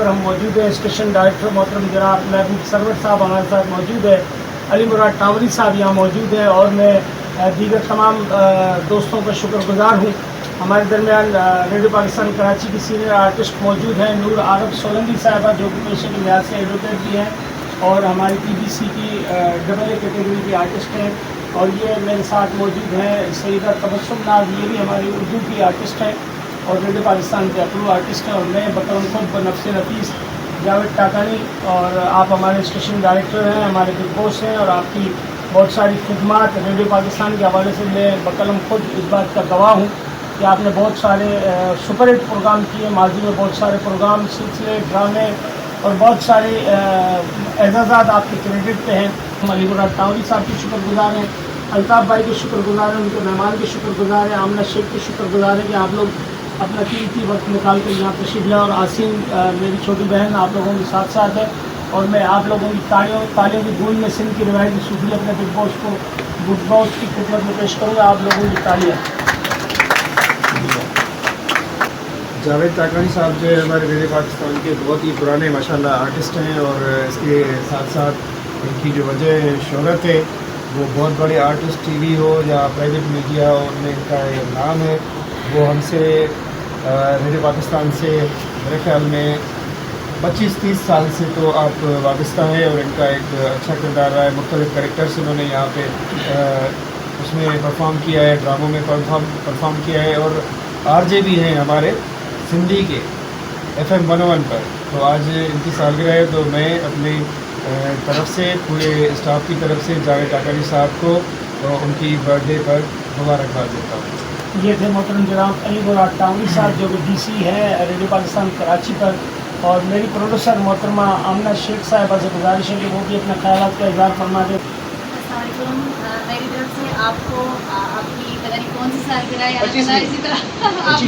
पर हम मौजूद हैं। स्टेशन डायरेक्टर मोहतरम जनाब महबूब सरवर साहब हमारे साथ मौजूद है, अली मुराद टावरी साहब यहाँ मौजूद हैं, और मैं दीगर तमाम दोस्तों का शुक्रगुजार हूँ। हमारे दरमियान रेडियो पाकिस्तान कराची की सीनियर आर्टिस्ट मौजूद हैं, नूर आरफ सोलंकी साहबा जो कि पेशे के लिहाज से एडवोकेट भी हैं और हमारी PBC की AA कैटेगरी की आर्टिस्ट हैं। और ये मेरे साथ मौजूद हैं सईदा तबस्सुम नाज, ये भी हमारी उर्दू की आर्टिस्ट हैं और रेडियो पाकिस्तान के अप्रूव आर्टिस्ट हैं। और मैं बतौर खुद बनफ्स नफीस जावेद टाकानी, और आप हमारे स्टेशन डायरेक्टर हैं, हमारे बिग बॉस हैं, और आपकी बहुत सारी खिदमात रेडियो पाकिस्तान के हवाले से मैं बकलम खुद इस बात का गवाह हूँ कि आपने बहुत सारे सुपर हिट प्रोग्राम किए, माजी में बहुत सारे प्रोग्राम, सिलसिले, ड्रामे और बहुत सारे एजाज़ात आपके क्रेडिट पे हैं। हम अली मुराद टावरी साहब के शुक्रगुजार हैं, अल्ताफ़ भाई के शुक्रगुजार हैं, उनके मेहमान के शुक्रगुजार हैं, आमना शेख के शुक्रगुजार हैं कि आप लोग अपना कीमती वक्त निकाल कर यहाँ तशरीफ़ लाए। और आसीन मेरी छोटी बहन आप लोगों के साथ साथ है, और मैं आप लोगों की तालियों की गूंज में सिंध की रिवायती सूफी अपने बिग बॉस की खिदमत में पेश करूँगा। आप लोगों की तालियाँ। जावेद टाकानी साहब जो है हमारे रेडियो पाकिस्तान के बहुत ही पुराने माशाल्लाह आर्टिस्ट हैं, और इसके साथ साथ इनकी जो वजह शोहरत है वो बहुत बड़े आर्टिस्ट TV हो या प्राइवेट मीडिया हो, उनमें इनका एक नाम है। वो हमसे रेडियो पाकिस्तान से मेरे ख्याल में 25-30 साल से तो आप वाबस्ता हैं, और इनका एक अच्छा किरदार रहा है। मुख्तलिफ कैरेक्टर्स इन्होंने यहाँ पे उसमें परफॉर्म किया है, ड्रामों में परफॉर्म किया है, और RJ भी हैं हमारे सिंधी के FM 101 पर। तो आज इनकी सालगिरह है, तो मैं अपनी तरफ से पूरे स्टाफ की तरफ से जावेद टाकानी साहब को उनकी बर्थडे पर मुबारकबाद देता हूँ। ये थे मोहतरम जनाब अली मुराद टावरी साहब जो कि DC है रेडियो पाकिस्तान कराची पर, और मेरी प्रोड्यूसर मोहतरमा आमना शेख साहबा से गुजारिश है कि वो भी अपने ख्यालात का इज़हार फरमा दे। मेरी तरफ से आपको आपकी पता नहीं कौन सी सालगिरह है, इसी तरह आप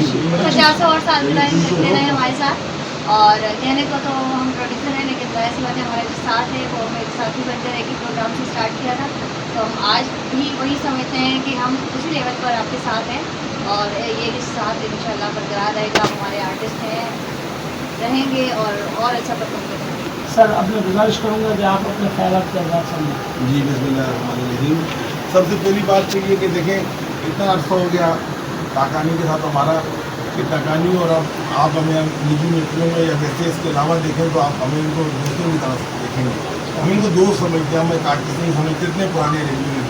50 और सालगिरह करते रहे हमारे साथ। और कहने को तो हम प्रोड्यूसर हैं, लेकिन वैसी बात है हमारे जो साथ है वो हमें साथ ही बनते रहे कि प्रोग्राम से स्टार्ट किया था, तो हम आज भी वही समझते हैं कि हम उसी लेवल पर आपके साथ हैं, और ये साथ इंशाल्लाह बरकरार रहेगा। हमारे आर्टिस्ट हैं, रहेंगे और अच्छा परफॉर्म करेंगे। सर अब मैं गुजारिश करूँगा कि आप अपने ख्यालात का इज़हार फरमाएं। जी बिस्मिल्लाहिर्रहमानिर्रहीम। सबसे पहली बात तो ये कि देखें इतना अर्सा हो गया टाकानी के साथ हमारा कि टाकानी, और अब आप हमें निजी मीटिंगों में या वैसे इसके अलावा देखें तो आप हमें इनको दोस्तों की तरफ देखेंगे, हम इनको दोस्त समझते हैं, हम एक आर्टिस्ट नहीं समझते, इतने पुराने रेडियो में।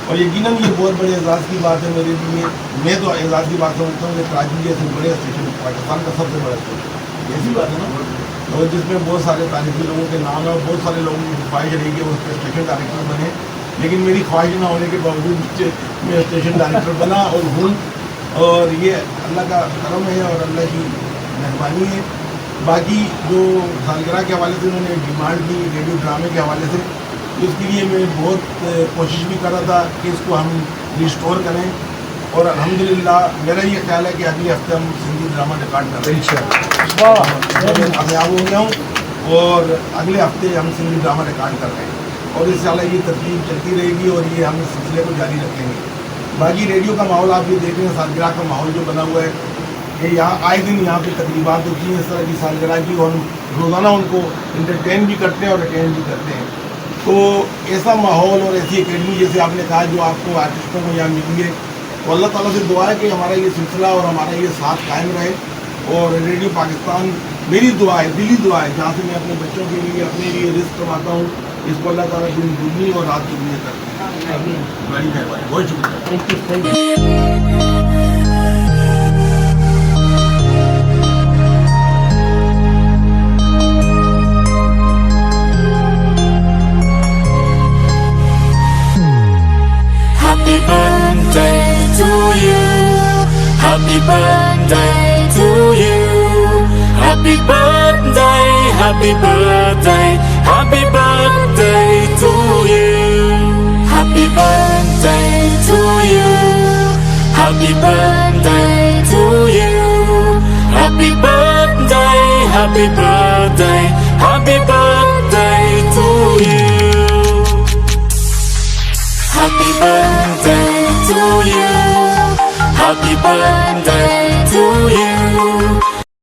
और यकीनन ये बहुत बड़े एजाज़ की बात है मेरे लिए। मैं तो एजाज़ की बात समझता हूँ कि कराची जैसे बड़े स्टेशन पाकिस्तान का सबसे बड़ा स्टेशन, ऐसी बात है ना, और जिसमें बहुत सारे तारीफी लोगों के नाम है, और बहुत सारे लोगों की ख्वाहिश रही कि वो स्टेशन डायरेक्टर बने, लेकिन मेरी ख्वाहिश ना होने के बावजूद मैं स्टेशन डायरेक्टर बना और हूँ। और ये अल्लाह का करम है और अल्लाह की मेहरबानी है। बाकी जो सालगिरह के हवाले से उन्होंने डिमांड की रेडियो ड्रामे के हवाले से, उसके लिए मैं बहुत कोशिश भी कर रहा था कि इसको हम रिस्टोर करें, और अल्हम्दुलिल्लाह मेरा ये ख्याल है कि अगले हफ्ते हम सिंधी ड्रामा रिकॉर्ड कर रहे हैं। कामयाब हो गया हूँ, और अगले हफ्ते हम सिंधी ड्रामा रिकॉर्ड कर रहे हैं, और इंशाअल्लाह ये तरतीब चलती रहेगी और ये हम इस सिलसिले को जारी रखेंगे। बाकी रेडियो का माहौल आप ये देख रहे हैं, सालगिरह का माहौल जो बना हुआ है, कि यहाँ आए दिन यहाँ पे तकरीबात होती हैं इस तरह की सालगिरह की, और हम रोज़ाना उनको इंटरटेन भी करते हैं और अटेंड भी करते हैं। तो ऐसा माहौल और ऐसी एकेडमी जैसे आपने कहा जो आपको आर्टिस्टों को यहाँ मिलेंगे, तो अल्लाह ताला से दुआ है कि हमारा ये सिलसिला और हमारा ये साथ कायम रहे। और रेडियो पाकिस्तान मेरी दुआ है, दिली दुआ है, जहाँ से मैं अपने बच्चों के लिए अपने लिए रिस्क कमाता हूँ, इसको अल्लाह ताला दिन दुगनी और रात दुगनी करते हैं। बड़ी मेहरबानी, बहुत शुक्रिया। Happy birthday to you. Happy birthday to you. Happy birthday, happy birthday, happy birthday to you. Happy birthday to you. Happy birthday to you. Happy birthday, happy birthday, happy birthday to you. Happy birthday to you. Happy birthday to you.